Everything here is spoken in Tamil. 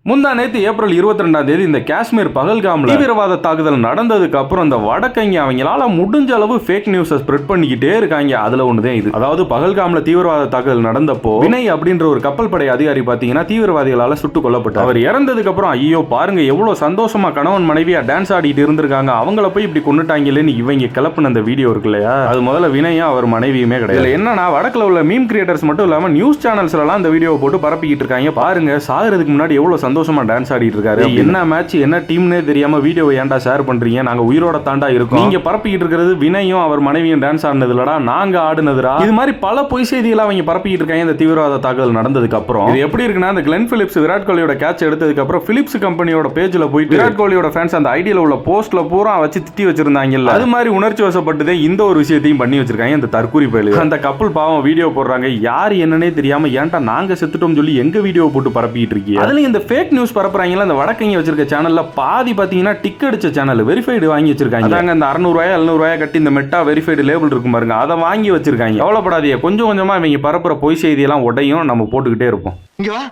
முந்தா நேத்து ஏப்ரல் 22 இந்த காஷ்மீர் பகல்காம்ல தீவிரவாத தாக்குதல் நடந்ததுக்கு அப்புறம் இந்த வடக்கங்க அவங்களால முடிஞ்ச அளவு ஃபேக் நியூஸ் ஸ்ப்ரெட் பண்ணிக்கிட்டே இருக்காங்க. அதுல ஒண்ணுதான் இது. அதாவது பகல்காம்ல தீவிரவாத தாக்குதல் நடந்தப்போ வினய் அப்படின்ற ஒரு கப்பல் படை அதிகாரி பாத்தீங்கன்னா தீவிரவாதிகளால சுட்டுக் கொல்லப்பட்டார். அவர் இறந்ததுக்கு அப்புறம் ஐயோ பாருங்க எவ்வளவு சந்தோஷமா கணவன் மனைவியா டான்ஸ் ஆடிட்டு இருந்திருக்காங்க, அவங்கள போய் இப்படி கொண்டுட்டாங்களேன்னு இவங்க கிளப்புன அந்த வீடியோ இருக்கு இல்லையா, அது முதல்ல வினயும் அவர் மனைவியுமே கிடையாது. என்னன்னா வடக்குல உள்ள மீம் கிரியேட்டர்ஸ் மட்டும் இல்லாம நியூஸ் சேனல்ஸ்ல எல்லாம் இந்த வீடியோவை போட்டு பரப்பிக்கிட்டு இருக்காங்க. பாருங்க சாகிறதுக்கு முன்னாடி எவ்வளவு சந்தோஷமா டான்ஸ் ஆடிட்டு இருக்காரு, என்ன மேட்ச் என்ன டீம்னே தெரியாம வீடியோ ஏன்டா ஷேர் பண்றீங்க, நாங்க உயிரோட தாண்டா இருக்கோம், நீங்க பரப்பிக்கிட்டு இருக்கிறது வினயும் அவர் மனைவியும் டான்ஸ் ஆடினது இல்லடா, நாங்க ஆடுனதுடா. இது மாதிரி பல பொய் செய்திகளை அவங்க பரப்பிக்கிட்டு இருக்காங்க இந்த தீவிரவாத தாக்குதல் நடந்ததுக்கு அப்புறம். இது எப்படி இருக்குன்னா, இந்த கிளென் பிலிப்ஸ் விராட் கோலியோட கேட்ச் எடுத்ததுக்கு அப்புறம் பிலிப்ஸ் கம்பெனியோட பேஜ்ல போயிட்டு விராட் கோலியோட ஃபேன்ஸ் அந்த ஐடியில உள்ள போஸ்ட்ல பூரா வச்சு திட்டி வச்சிருந்தாங்கல்ல, அது மாதிரி உணர்ச்சி வசப்பட்டதே இந்த ஒரு விஷயத்தையும் பண்ணி வச்சிருக்காங்க இந்த தற்கூரி பயலுங்க. அந்த கப்பல் பாவம் வீடியோ போடுறாங்க, யார் என்னன்னே தெரியாம ஏன்டா நாங்க செத்துட்டோம் சொல்லி எங்க வீடியோ போட்டு பரப்பிட்டு இருக்கீங்க. அதுல இந்த ஃபேக் நியூஸ் பரப்புறாங்கல, அந்த வடக்கங்க வச்சிருக்க சேனல்ல பாதி பாத்தீங்கன்னா டிக் அடிச்ச சேனல் வெரிஃபைடு வாங்கி வச்சிருக்காங்க. அதாங்க அந்த 600 ரூபாய் 700 ரூபாய் கட்டி இந்த மெட்டா வெரிஃபைடு லேபிள் இருக்கும் பாருங்க, அதை வாங்கி வச்சிருக்காங்க. கவலைப்படாதீங்க, கொஞ்சம் கொஞ்சமா இவங்க பரப்புற பொய் செய்தி எல்லாம் உடையும், நம்ம போட்டுக்கிட்டே இருப்போம். இங்க வா.